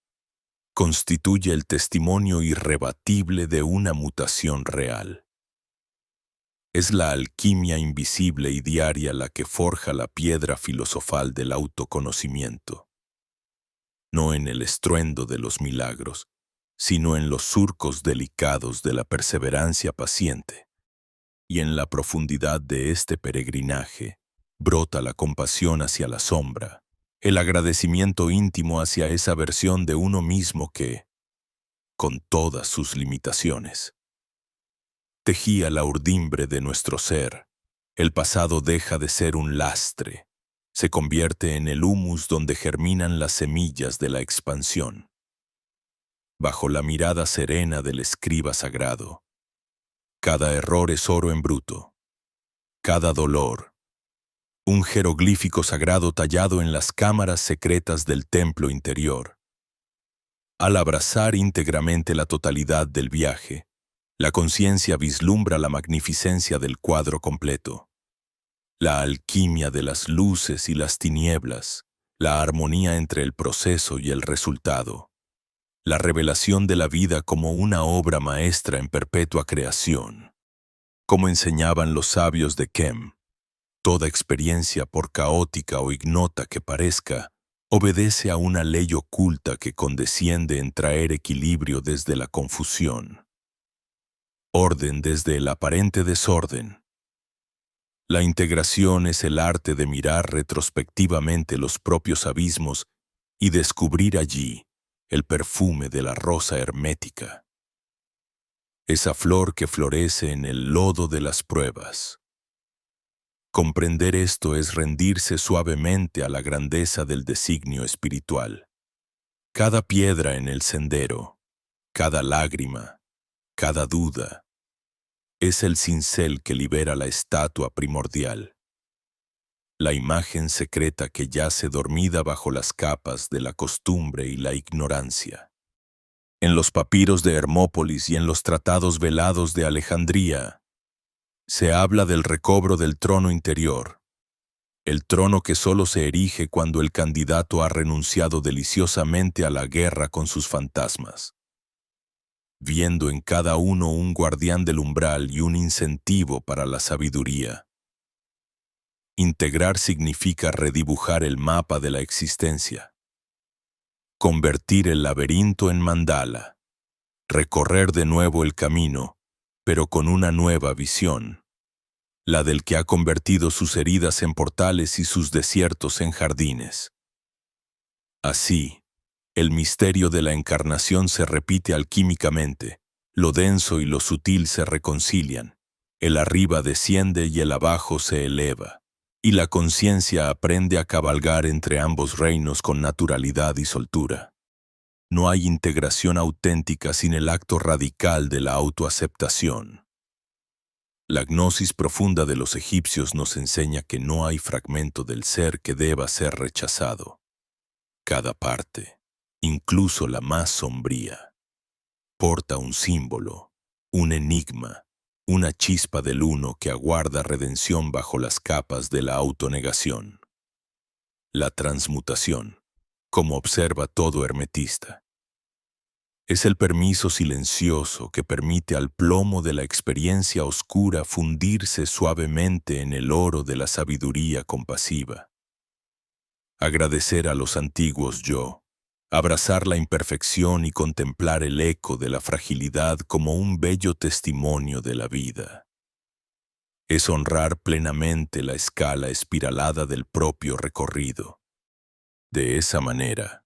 constituye el testimonio irrebatible de una mutación real. Es la alquimia invisible y diaria la que forja la piedra filosofal del autoconocimiento, no en el estruendo de los milagros, sino en los surcos delicados de la perseverancia paciente. Y en la profundidad de este peregrinaje brota la compasión hacia la sombra, el agradecimiento íntimo hacia esa versión de uno mismo que, con todas sus limitaciones, tejía la urdimbre de nuestro ser. El pasado deja de ser un lastre, se convierte en el humus donde germinan las semillas de la expansión. Bajo la mirada serena del escriba sagrado, cada error es oro en bruto, cada dolor, un jeroglífico sagrado tallado en las cámaras secretas del templo interior. Al abrazar íntegramente la totalidad del viaje, la conciencia vislumbra la magnificencia del cuadro completo, la alquimia de las luces y las tinieblas, la armonía entre el proceso y el resultado, la revelación de la vida como una obra maestra en perpetua creación. Como enseñaban los sabios de Kem, toda experiencia, por caótica o ignota que parezca, obedece a una ley oculta que condesciende en traer equilibrio desde la confusión, orden desde el aparente desorden. La integración es el arte de mirar retrospectivamente los propios abismos y descubrir allí el perfume de la rosa hermética, esa flor que florece en el lodo de las pruebas. Comprender esto es rendirse suavemente a la grandeza del designio espiritual. Cada piedra en el sendero, cada lágrima, cada duda, es el cincel que libera la estatua primordial, la imagen secreta que yace dormida bajo las capas de la costumbre y la ignorancia. En los papiros de Hermópolis y en los tratados velados de Alejandría, se habla del recobro del trono interior, el trono que solo se erige cuando el candidato ha renunciado deliciosamente a la guerra con sus fantasmas, viendo en cada uno un guardián del umbral y un incentivo para la sabiduría. Integrar significa redibujar el mapa de la existencia, convertir el laberinto en mandala, recorrer de nuevo el camino, pero con una nueva visión, la del que ha convertido sus heridas en portales y sus desiertos en jardines. Así, el misterio de la encarnación se repite alquímicamente, lo denso y lo sutil se reconcilian, el arriba desciende y el abajo se eleva, y la conciencia aprende a cabalgar entre ambos reinos con naturalidad y soltura. No hay integración auténtica sin el acto radical de la autoaceptación. La gnosis profunda de los egipcios nos enseña que no hay fragmento del ser que deba ser rechazado. Cada parte, incluso la más sombría, porta un símbolo, un enigma, una chispa del uno que aguarda redención bajo las capas de la autonegación. La transmutación, como observa todo hermetista, es el permiso silencioso que permite al plomo de la experiencia oscura fundirse suavemente en el oro de la sabiduría compasiva. Agradecer a los antiguos yo, abrazar la imperfección y contemplar el eco de la fragilidad como un bello testimonio de la vida. es honrar plenamente la escala espiralada del propio recorrido. De esa manera,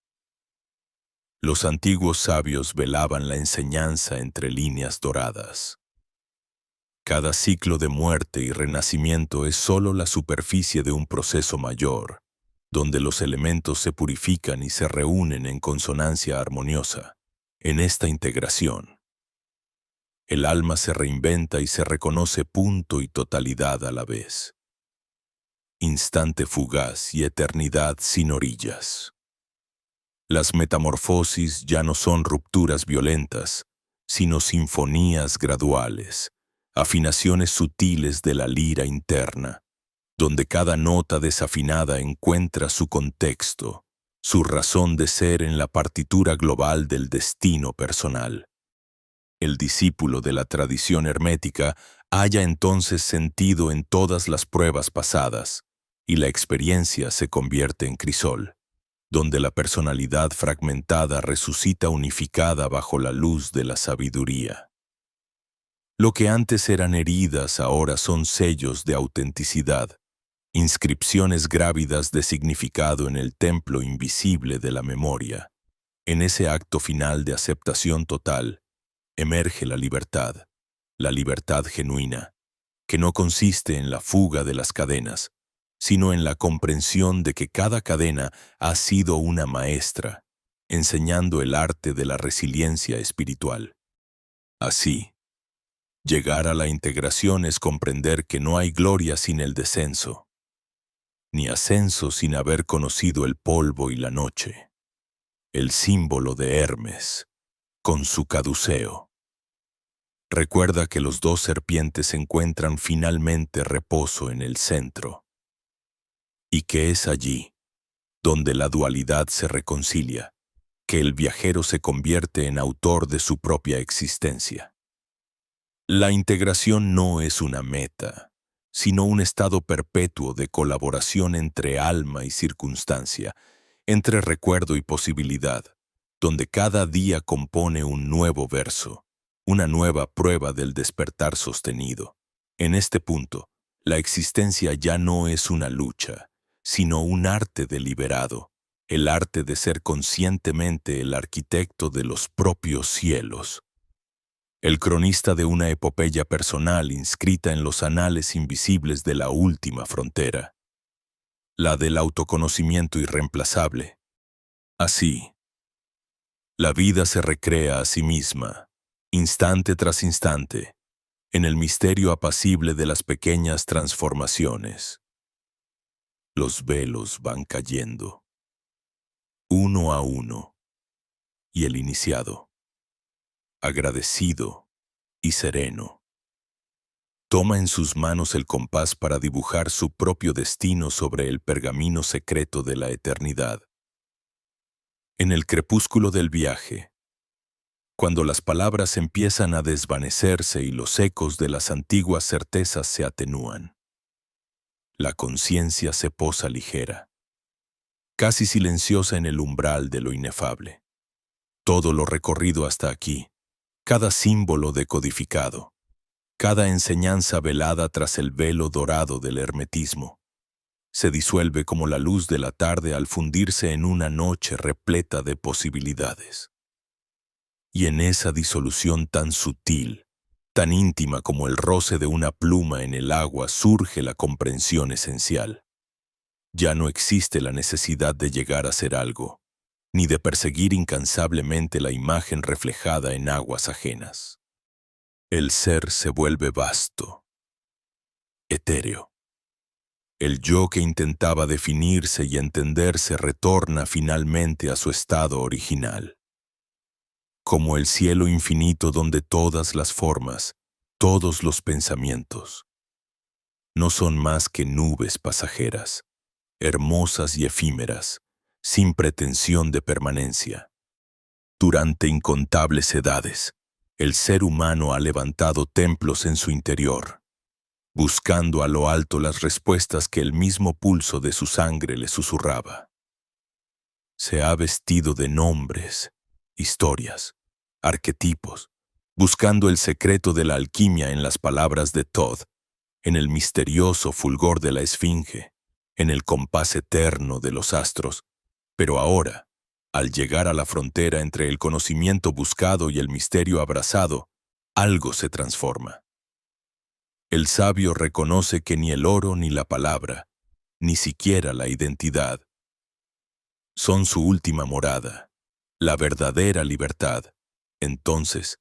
los antiguos sabios velaban la enseñanza entre líneas doradas. Cada ciclo de muerte y renacimiento es solo la superficie de un proceso mayor, donde los elementos se purifican y se reúnen en consonancia armoniosa. En esta integración, el alma se reinventa y se reconoce punto y totalidad a la vez. Instante fugaz y eternidad sin orillas. Las metamorfosis ya no son rupturas violentas, sino sinfonías graduales, afinaciones sutiles de la lira interna, donde cada nota desafinada encuentra su contexto, su razón de ser en la partitura global del destino personal. El discípulo de la tradición hermética halla entonces sentido en todas las pruebas pasadas, y la experiencia se convierte en crisol, donde la personalidad fragmentada resucita unificada bajo la luz de la sabiduría. Lo que antes eran heridas ahora son sellos de autenticidad, inscripciones grávidas de significado en el templo invisible de la memoria. En ese acto final de aceptación total, emerge la libertad genuina, que no consiste en la fuga de las cadenas, sino en la comprensión de que cada cadena ha sido una maestra, enseñando el arte de la resiliencia espiritual. Así, llegar a la integración es comprender que no hay gloria sin el descenso, ni ascenso sin haber conocido el polvo y la noche, el símbolo de Hermes, con su caduceo. Recuerda que los dos serpientes encuentran finalmente reposo en el centro, y que es allí, donde la dualidad se reconcilia, que el viajero se convierte en autor de su propia existencia. La integración no es una meta, sino un estado perpetuo de colaboración entre alma y circunstancia, entre recuerdo y posibilidad, donde cada día compone un nuevo verso, una nueva prueba del despertar sostenido. En este punto, la existencia ya no es una lucha, sino un arte deliberado, el arte de ser conscientemente el arquitecto de los propios cielos. El cronista de una epopeya personal inscrita en los anales invisibles de la última frontera, la del autoconocimiento irreemplazable. Así, la vida se recrea a sí misma, instante tras instante, en el misterio apacible de las pequeñas transformaciones. Los velos van cayendo, uno a uno, y el iniciado, agradecido y sereno, toma en sus manos el compás para dibujar su propio destino sobre el pergamino secreto de la eternidad. En el crepúsculo del viaje, cuando las palabras empiezan a desvanecerse y los ecos de las antiguas certezas se atenúan, la conciencia se posa ligera, casi silenciosa en el umbral de lo inefable. Todo lo recorrido hasta aquí, cada símbolo decodificado, cada enseñanza velada tras el velo dorado del hermetismo, se disuelve como la luz de la tarde al fundirse en una noche repleta de posibilidades. Y en esa disolución tan sutil, tan íntima como el roce de una pluma en el agua, surge la comprensión esencial. Ya no existe la necesidad de llegar a ser algo, ni de perseguir incansablemente la imagen reflejada en aguas ajenas. El ser se vuelve vasto, etéreo. El yo que intentaba definirse y entenderse retorna finalmente a su estado original. Como el cielo infinito donde todas las formas, todos los pensamientos, no son más que nubes pasajeras, hermosas y efímeras, sin pretensión de permanencia. Durante incontables edades, el ser humano ha levantado templos en su interior, buscando a lo alto las respuestas que el mismo pulso de su sangre le susurraba. Se ha vestido de nombres, historias, arquetipos, buscando el secreto de la alquimia en las palabras de Thoth, en el misterioso fulgor de la esfinge, en el compás eterno de los astros. Pero ahora, al llegar a la frontera entre el conocimiento buscado y el misterio abrazado, algo se transforma. El sabio reconoce que ni el oro ni la palabra, ni siquiera la identidad, son su última morada, la verdadera libertad. Entonces,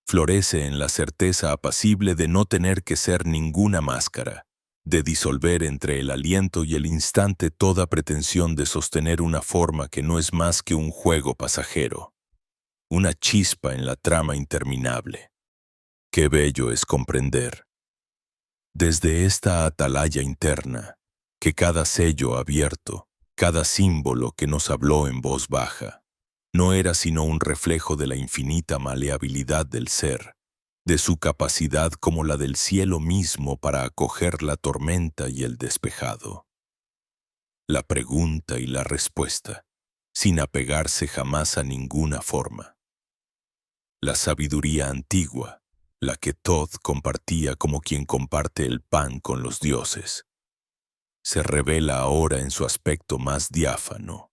florece en la certeza apacible de no tener que ser ninguna máscara, de disolver entre el aliento y el instante toda pretensión de sostener una forma que no es más que un juego pasajero, una chispa en la trama interminable. Qué bello es comprender, desde esta atalaya interna, que cada sello abierto, cada símbolo que nos habló en voz baja, no era sino un reflejo de la infinita maleabilidad del ser, de su capacidad como la del cielo mismo para acoger la tormenta y el despejado. La pregunta y la respuesta, sin apegarse jamás a ninguna forma. La sabiduría antigua, la que Thoth compartía como quien comparte el pan con los dioses, se revela ahora en su aspecto más diáfano.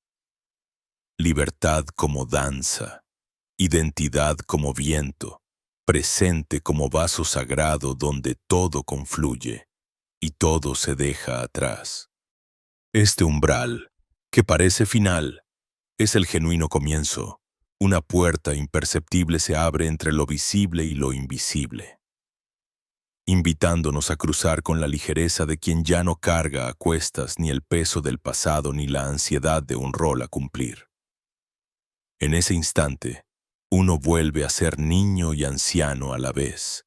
Libertad como danza, identidad como viento, presente como vaso sagrado donde todo confluye y todo se deja atrás. Este umbral, que parece final, es el genuino comienzo. Una puerta imperceptible se abre entre lo visible y lo invisible, invitándonos a cruzar con la ligereza de quien ya no carga a cuestas ni el peso del pasado ni la ansiedad de un rol a cumplir. En ese instante, uno vuelve a ser niño y anciano a la vez,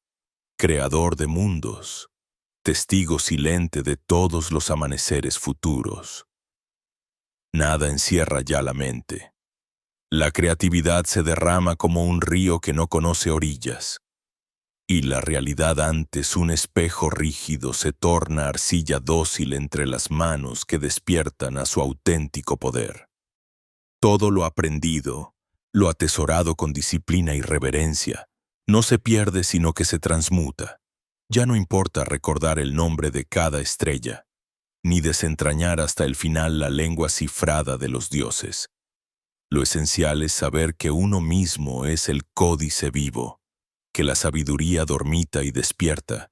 creador de mundos, testigo silente de todos los amaneceres futuros. Nada encierra ya la mente. La creatividad se derrama como un río que no conoce orillas, y la realidad antes un espejo rígido se torna arcilla dócil entre las manos que despiertan a su auténtico poder. Todo lo aprendido, lo atesorado con disciplina y reverencia, no se pierde sino que se transmuta. Ya no importa recordar el nombre de cada estrella, ni desentrañar hasta el final la lengua cifrada de los dioses. Lo esencial es saber que uno mismo es el códice vivo, que la sabiduría dormita y despierta,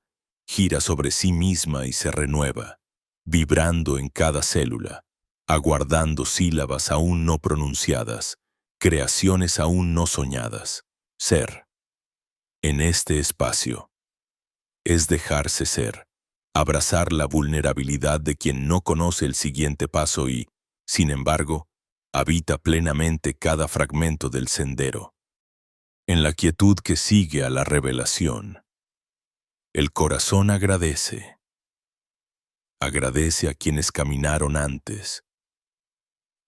gira sobre sí misma y se renueva, vibrando en cada célula, aguardando sílabas aún no pronunciadas, creaciones aún no soñadas. Ser, en este espacio, es dejarse ser, abrazar la vulnerabilidad de quien no conoce el siguiente paso y, sin embargo, habita plenamente cada fragmento del sendero. En la quietud que sigue a la revelación, el corazón agradece. Agradece a quienes caminaron antes,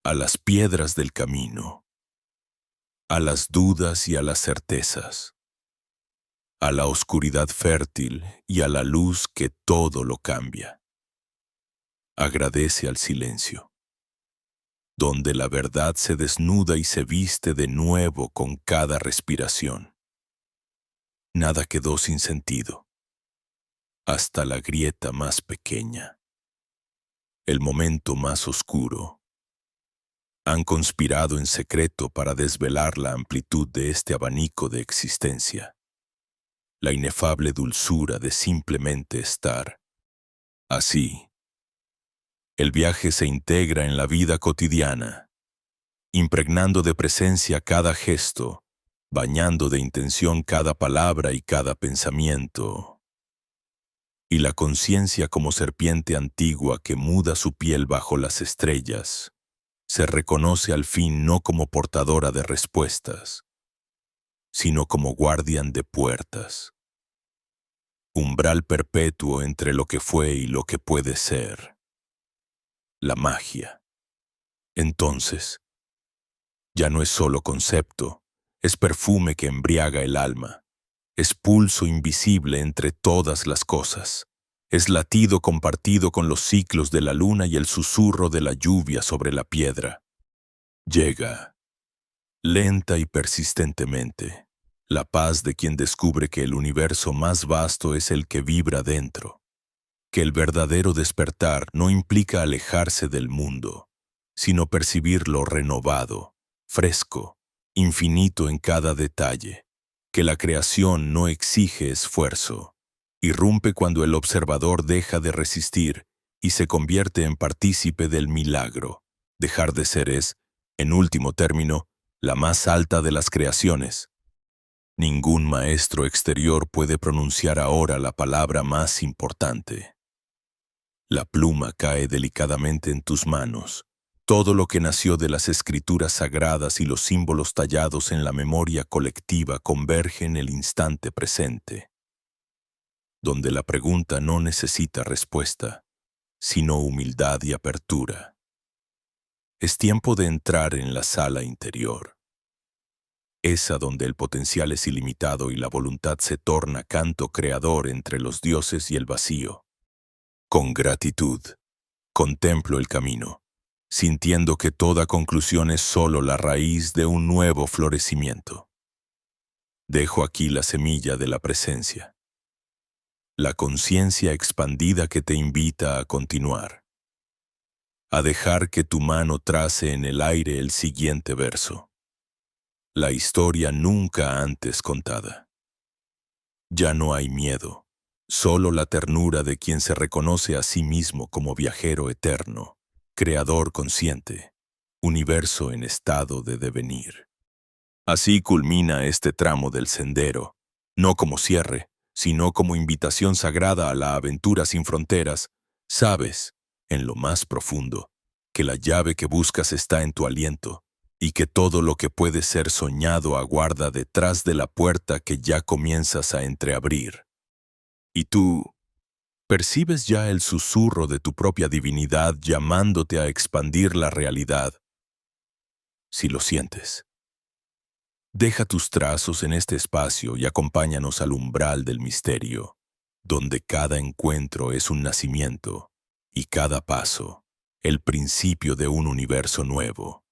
a las piedras del camino, a las dudas y a las certezas, a la oscuridad fértil y a la luz que todo lo cambia. Agradece al silencio, donde la verdad se desnuda y se viste de nuevo con cada respiración. Nada quedó sin sentido, hasta la grieta más pequeña, el momento más oscuro. Han conspirado en secreto para desvelar la amplitud de este abanico de existencia, la inefable dulzura de simplemente estar. Así, el viaje se integra en la vida cotidiana, impregnando de presencia cada gesto, bañando de intención cada palabra y cada pensamiento. Y la conciencia como serpiente antigua que muda su piel bajo las estrellas, se reconoce al fin no como portadora de respuestas, sino como guardián de puertas. Umbral perpetuo entre lo que fue y lo que puede ser. La magia. Entonces, ya no es solo concepto, es perfume que embriaga el alma, es pulso invisible entre todas las cosas, es latido compartido con los ciclos de la luna y el susurro de la lluvia sobre la piedra. Llega, lenta y persistentemente, la paz de quien descubre que el universo más vasto es el que vibra dentro, que el verdadero despertar no implica alejarse del mundo, sino percibirlo renovado, fresco, infinito en cada detalle, que la creación no exige esfuerzo, irrumpe cuando el observador deja de resistir y se convierte en partícipe del milagro. Dejar de ser es, en último término, la más alta de las creaciones. Ningún maestro exterior puede pronunciar ahora la palabra más importante. La pluma cae delicadamente en tus manos. Todo lo que nació de las escrituras sagradas y los símbolos tallados en la memoria colectiva converge en el instante presente, donde la pregunta no necesita respuesta, sino humildad y apertura. Es tiempo de entrar en la sala interior, esa donde el potencial es ilimitado y la voluntad se torna canto creador entre los dioses y el vacío. Con gratitud, contemplo el camino, sintiendo que toda conclusión es solo la raíz de un nuevo florecimiento. Dejo aquí la semilla de la presencia, la conciencia expandida que te invita a continuar, a dejar que tu mano trace en el aire el siguiente verso. La historia nunca antes contada. Ya no hay miedo, solo la ternura de quien se reconoce a sí mismo como viajero eterno, creador consciente, universo en estado de devenir. Así culmina este tramo del sendero, no como cierre, sino como invitación sagrada a la aventura sin fronteras. Sabes, en lo más profundo, que la llave que buscas está en tu aliento, y que todo lo que puede ser soñado aguarda detrás de la puerta que ya comienzas a entreabrir. Y tú, ¿percibes ya el susurro de tu propia divinidad llamándote a expandir la realidad? Si lo sientes, deja tus trazos en este espacio y acompáñanos al umbral del misterio, donde cada encuentro es un nacimiento y cada paso, el principio de un universo nuevo.